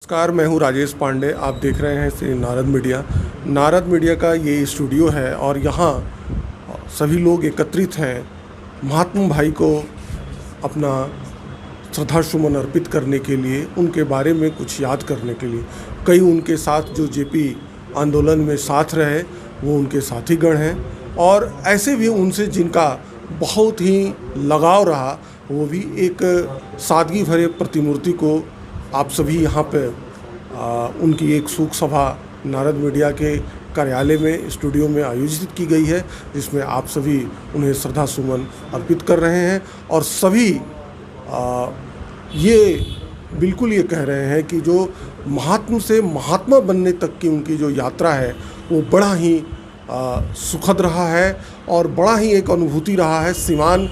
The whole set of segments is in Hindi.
नमस्कार, मैं हूं राजेश पांडे। आप देख रहे हैं श्री नारद मीडिया। नारद मीडिया का ये स्टूडियो है और यहाँ सभी लोग एकत्रित हैं महात्मा भाई को अपना श्रद्धा सुमन अर्पित करने के लिए, उनके बारे में कुछ याद करने के लिए। कई उनके साथ जो जेपी आंदोलन में साथ रहे वो उनके साथीगण हैं और ऐसे भी उनसे जिनका बहुत ही लगाव रहा, वो भी एक सादगी भरे प्रतिमूर्ति को आप सभी यहाँ पे उनकी एक शोक सभा नारद मीडिया के कार्यालय में स्टूडियो में आयोजित की गई है, जिसमें आप सभी उन्हें श्रद्धा सुमन अर्पित कर रहे हैं और सभी ये बिल्कुल ये कह रहे हैं कि जो महात्मा से महात्मा बनने तक की उनकी जो यात्रा है वो बड़ा ही सुखद रहा है और बड़ा ही एक अनुभूति रहा है। सीमान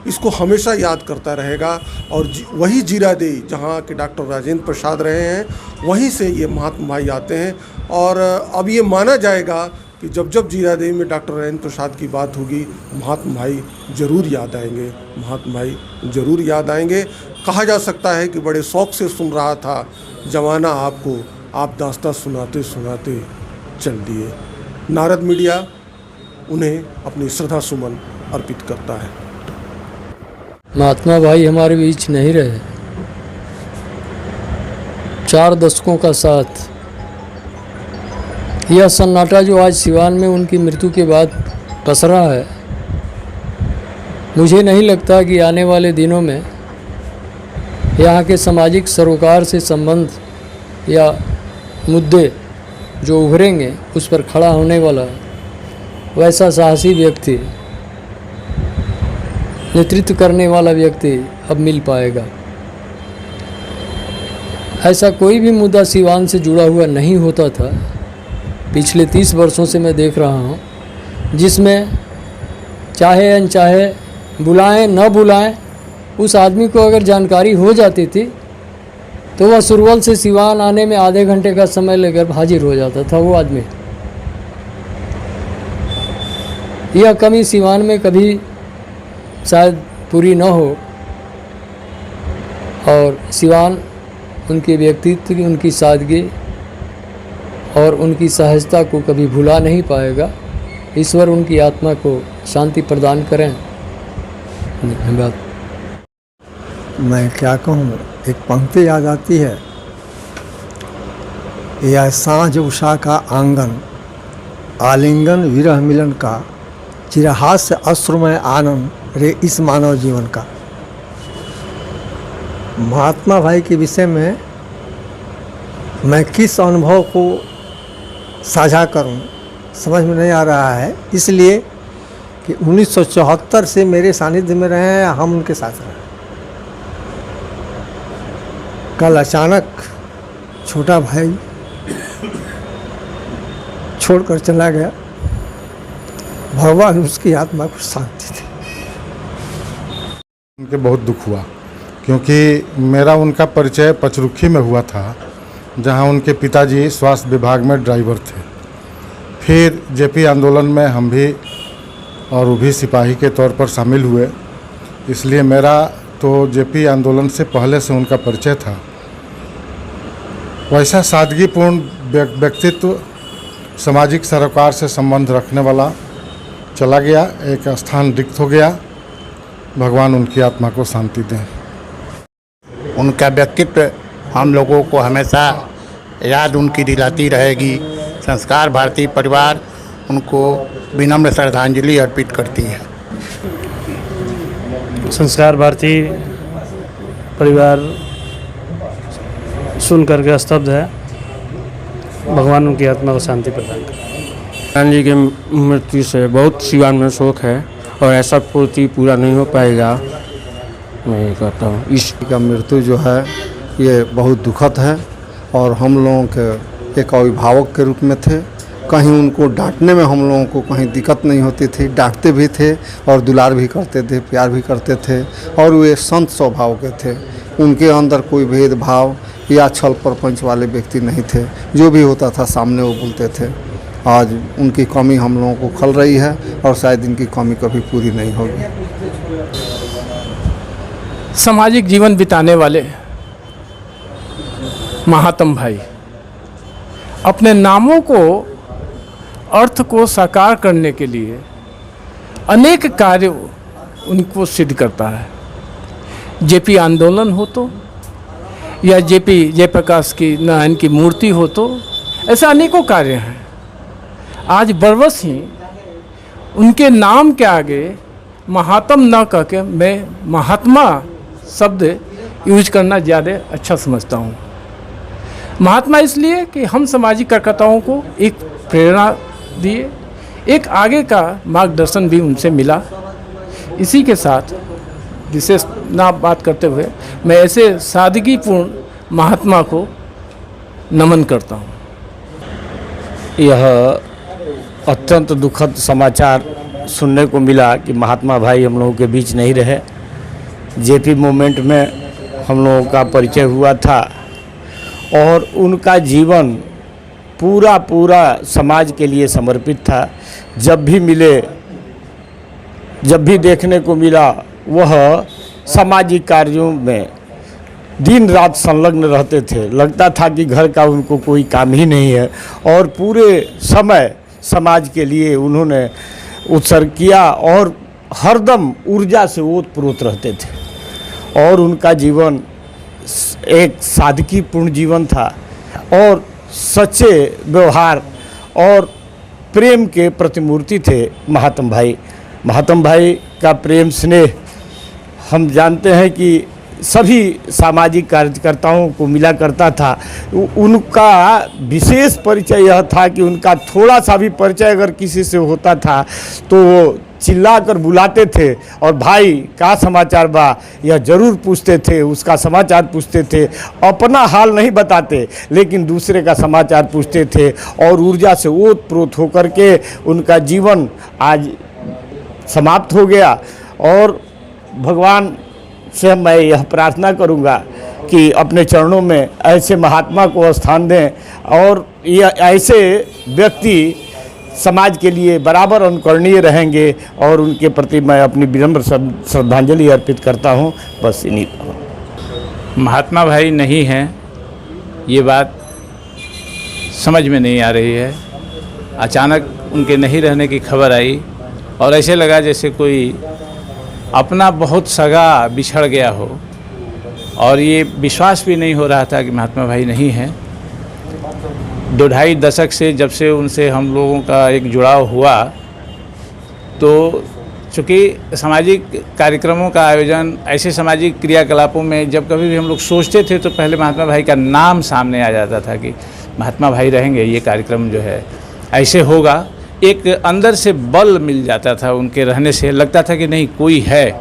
इसको हमेशा याद करता रहेगा और वही जीरादेई जहाँ के डॉक्टर राजेंद्र प्रसाद रहे हैं, वहीं से ये महात्मा भाई आते हैं। और अब ये माना जाएगा कि जब जब जीरादेई में डॉक्टर राजेंद्र प्रसाद की बात होगी, महात्मा भाई ज़रूर याद आएंगे, महात्मा भाई ज़रूर याद आएंगे। कहा जा सकता है कि बड़े शौक़ से सुन रहा था जमाना आपको, आप दास्तां सुनाते सुनाते चल दिए। नारद मीडिया उन्हें अपनी श्रद्धा सुमन अर्पित करता है। महात्मा भाई हमारे बीच नहीं रहे। 4 दशकों का साथ, यह सन्नाटा जो आज सिवान में उनकी मृत्यु के बाद पसरा है, मुझे नहीं लगता कि आने वाले दिनों में यहाँ के सामाजिक सरोकार से संबंध या मुद्दे जो उभरेंगे उस पर खड़ा होने वाला वैसा साहसी व्यक्ति, नेतृत्व करने वाला व्यक्ति अब मिल पाएगा। ऐसा कोई भी मुद्दा सिवान से जुड़ा हुआ नहीं होता था पिछले 30 वर्षों से मैं देख रहा हूँ, जिसमें चाहे अनचाहे, बुलाएं न बुलाएं, उस आदमी को अगर जानकारी हो जाती थी तो वह सुरवल से सिवान आने में आधे घंटे का समय लेकर हाजिर हो जाता था वो आदमी। यह कमी सिवान में कभी शायद पूरी न हो और सिवान उनके व्यक्तित्व की, उनकी सादगी और उनकी सहजता को कभी भुला नहीं पाएगा। ईश्वर उनकी आत्मा को शांति प्रदान करें। धन्यवाद। मैं क्या कहूँ, एक पंक्ति याद आती है, यह सांझ उषा का आंगन, आलिंगन विरह मिलन का, चिरहास्य अश्रुमय आनंद रे इस मानव जीवन का। महात्मा भाई के विषय में मैं किस अनुभव को साझा करूं समझ में नहीं आ रहा है, इसलिए कि 1974 से मेरे सानिध्य में रहे हैं, हम उनके साथ रहे। कल अचानक छोटा भाई छोड़कर चला गया। भगवान उसकी आत्मा को शांति दे। उनके बहुत दुख हुआ क्योंकि मेरा उनका परिचय पचरुखी में हुआ था, जहां उनके पिताजी स्वास्थ्य विभाग में ड्राइवर थे। फिर जेपी आंदोलन में हम भी और वो भी सिपाही के तौर पर शामिल हुए, इसलिए मेरा तो जेपी आंदोलन से पहले से उनका परिचय था। वैसा सादगीपूर्ण व्यक्तित्व, सामाजिक सरोकार से संबंध रखने वाला चला गया, एक स्थान रिक्त हो गया। भगवान उनकी आत्मा को शांति दें। उनका व्यक्तित्व हम लोगों को हमेशा याद उनकी दिलाती रहेगी। संस्कार भारती परिवार उनको विनम्र श्रद्धांजलि अर्पित करती है। संस्कार भारती परिवार सुन करके स्तब्ध है। भगवान उनकी आत्मा को शांति प्रदान करें। गांधी जी के मृत्यु से बहुत सिवान में शोक है और ऐसा पूर्ति पूरा नहीं हो पाएगा। मैं ये कहता हूँ, इसका मृत्यु जो है ये बहुत दुखद है और हम लोगों के एक अभिभावक के रूप में थे। कहीं उनको डांटने में हम लोगों को कहीं दिक्कत नहीं होती थी, डांटते भी थे और दुलार भी करते थे, प्यार भी करते थे और वे संत स्वभाव के थे। उनके अंदर कोई भेदभाव या छल प्रपंच वाले व्यक्ति नहीं थे। जो भी होता था सामने वो बोलते थे। आज उनकी कमी हम लोगों को खल रही है और शायद इनकी कमी कभी पूरी नहीं होगी। सामाजिक जीवन बिताने वाले महात्मा भाई अपने नामों को अर्थ को साकार करने के लिए अनेक कार्य उनको सिद्ध करता है। जेपी आंदोलन हो तो या जेपी जयप्रकाश की नारायण की मूर्ति हो तो ऐसे अनेकों कार्य हैं। आज बरबस ही उनके नाम के आगे महात्म न कह के मैं महात्मा शब्द यूज करना ज़्यादा अच्छा समझता हूँ। महात्मा इसलिए कि हम सामाजिक कार्यकर्ताओं को एक प्रेरणा दिए, एक आगे का मार्गदर्शन भी उनसे मिला। इसी के साथ विशेष ना बात करते हुए मैं ऐसे सादगीपूर्ण महात्मा को नमन करता हूँ। यह अत्यंत दुखद समाचार सुनने को मिला कि महात्मा भाई हम लोगों के बीच नहीं रहे। जेपी मूवमेंट में हम लोगों का परिचय हुआ था और उनका जीवन पूरा पूरा समाज के लिए समर्पित था। जब भी मिले, जब भी देखने को मिला, वह सामाजिक कार्यों में दिन रात संलग्न रहते थे। लगता था कि घर का उनको कोई काम ही नहीं है और पूरे समय समाज के लिए उन्होंने उत्सर्ग किया और हरदम ऊर्जा से ओतप्रोत रहते थे और उनका जीवन एक सादगीपूर्ण जीवन था और सच्चे व्यवहार और प्रेम के प्रतिमूर्ति थे महात्मा भाई। महात्मा भाई का प्रेम स्नेह हम जानते हैं कि सभी सामाजिक कार्यकर्ताओं को मिला करता था। उनका विशेष परिचय यह था कि उनका थोड़ा सा भी परिचय अगर किसी से होता था तो वो चिल्ला कर बुलाते थे और भाई क्या समाचार बा, यह ज़रूर पूछते थे, उसका समाचार पूछते थे। अपना हाल नहीं बताते लेकिन दूसरे का समाचार पूछते थे और ऊर्जा से ओतप्रोत होकर के उनका जीवन आज समाप्त हो गया। और भगवान से मैं यह प्रार्थना करूंगा कि अपने चरणों में ऐसे महात्मा को स्थान दें और यह ऐसे व्यक्ति समाज के लिए बराबर अनुकरणीय रहेंगे और उनके प्रति मैं अपनी विनम्र श्रद्धांजलि अर्पित करता हूं। बस इन्हीं महात्मा भाई नहीं हैं, ये बात समझ में नहीं आ रही है। अचानक उनके नहीं रहने की खबर आई और ऐसे लगा जैसे कोई अपना बहुत सगा बिछड़ गया हो और ये विश्वास भी नहीं हो रहा था कि महात्मा भाई नहीं हैं। 2-2.5 दशक से जब से उनसे हम लोगों का एक जुड़ाव हुआ तो चूँकि सामाजिक कार्यक्रमों का आयोजन, ऐसे सामाजिक क्रियाकलापों में जब कभी भी हम लोग सोचते थे तो पहले महात्मा भाई का नाम सामने आ जाता था कि महात्मा भाई रहेंगे, ये कार्यक्रम जो है ऐसे होगा। एक अंदर से बल मिल जाता था उनके रहने से। लगता था कि नहीं, कोई है,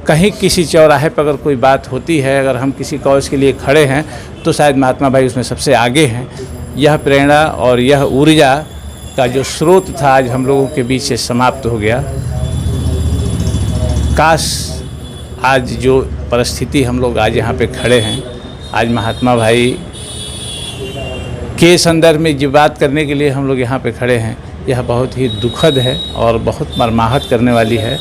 कहीं किसी चौराहे पर अगर कोई बात होती है, अगर हम किसी कॉज के लिए खड़े हैं तो शायद महात्मा भाई उसमें सबसे आगे हैं। यह प्रेरणा और यह ऊर्जा का जो स्रोत था आज हम लोगों के बीच से समाप्त हो गया। काश आज जो परिस्थिति हम लोग आज यहाँ पे खड़े हैं, आज महात्मा भाई के संदर्भ में जो बात करने के लिए हम लोग यहाँ पे खड़े हैं, यह बहुत ही दुखद है और बहुत मर्माहत करने वाली है।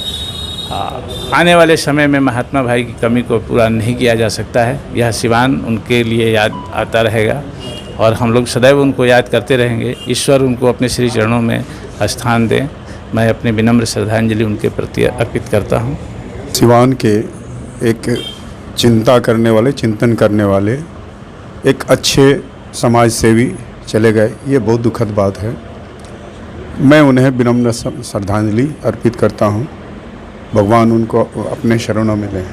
आने वाले समय में महात्मा भाई की कमी को पूरा नहीं किया जा सकता है। यह सिवान उनके लिए याद आता रहेगा और हम लोग सदैव उनको याद करते रहेंगे। ईश्वर उनको अपने श्री चरणों में स्थान दें। मैं अपनी विनम्र श्रद्धांजलि उनके प्रति अर्पित करता हूँ। सिवान के एक चिंता करने वाले, चिंतन करने वाले, एक अच्छे समाज सेवी चले गए, ये बहुत दुखद बात है। मैं उन्हें विनम्र श्रद्धांजलि अर्पित करता हूँ। भगवान उनको अपने शरणों में लें।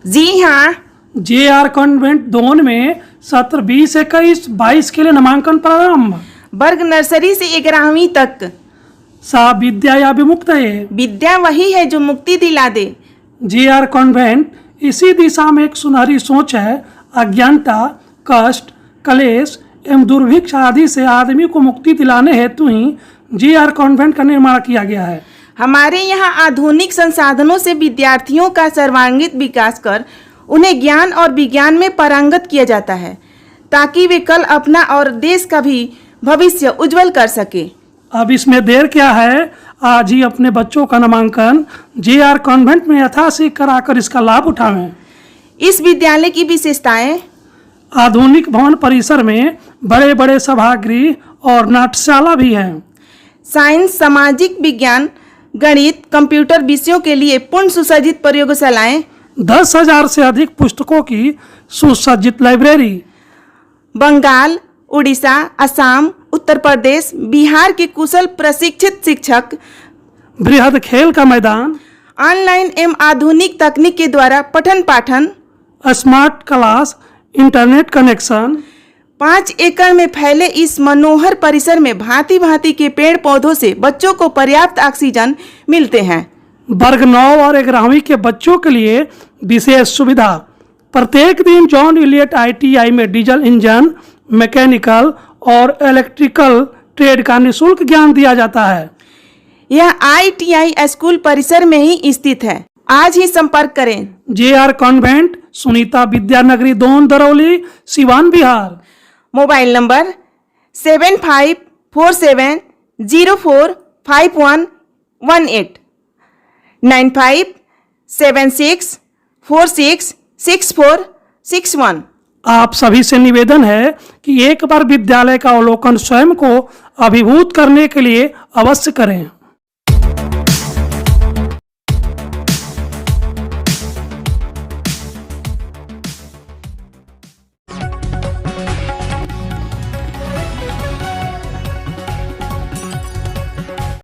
जी हाँ, JR कॉन्वेंट दोन में 17, 20, 21, 22 के लिए नामांकन प्रारंभ। वर्ग नर्सरी से 11वीं तक। सा विद्या विमुक्तये। विद्या वही है जो मुक्ति दिला दे। JR कॉन्वेंट इसी दिशा में एक सुनहरी सोच है। अज्ञानता, कष्ट, कलेश एवं दुर्भिक्ष आदि से आदमी को मुक्ति दिलाने हेतु ही JR कॉन्वेंट का निर्माण किया गया है। हमारे यहाँ आधुनिक संसाधनों से विद्यार्थियों का सर्वांगीण विकास कर उन्हें ज्ञान और विज्ञान में पारंगत किया जाता है, ताकि वे कल अपना और देश का भी भविष्य उज्जवल कर सके। अब इसमें देर क्या है, आज ही अपने बच्चों का नामांकन JR कॉन्वेंट में यथाशीघ्र कराकर इसका लाभ उठावें। इस विद्यालय की विशेषताएं: आधुनिक भवन परिसर में बड़े बड़े सभागृह और नाट्यशाला भी हैं। साइंस, सामाजिक विज्ञान, गणित, कंप्यूटर विषयों के लिए पूर्ण सुसज्जित प्रयोगशालाएं, 10,000 से अधिक पुस्तकों की सुसज्जित लाइब्रेरी। बंगाल, उड़ीसा, असम, उत्तर प्रदेश, बिहार के कुशल प्रशिक्षित शिक्षक, बृहद खेल का मैदान, ऑनलाइन एवं आधुनिक तकनीक के द्वारा पठन पाठन, स्मार्ट क्लास, इंटरनेट कनेक्शन। 5 एकड़ में फैले इस मनोहर परिसर में भांति भांति के पेड़ पौधों से बच्चों को पर्याप्त ऑक्सीजन मिलते हैं। वर्ग 9 और 11वीं के बच्चों के लिए विशेष सुविधा। प्रत्येक दिन जॉन इलियट ITI में डीजल इंजन, मैकेनिकल और इलेक्ट्रिकल ट्रेड का निःशुल्क ज्ञान दिया जाता है। यह ITI स्कूल परिसर में ही स्थित है। आज ही संपर्क करें। JR कॉन्वेंट, सुनीता विद्यानगरी 2 दरौली, सिवान, बिहार। Mobile number 7547045118 9576466461। आप सभी से निवेदन है कि एक बार विद्यालय का अवलोकन स्वयं को अभिभूत करने के लिए अवश्य करें।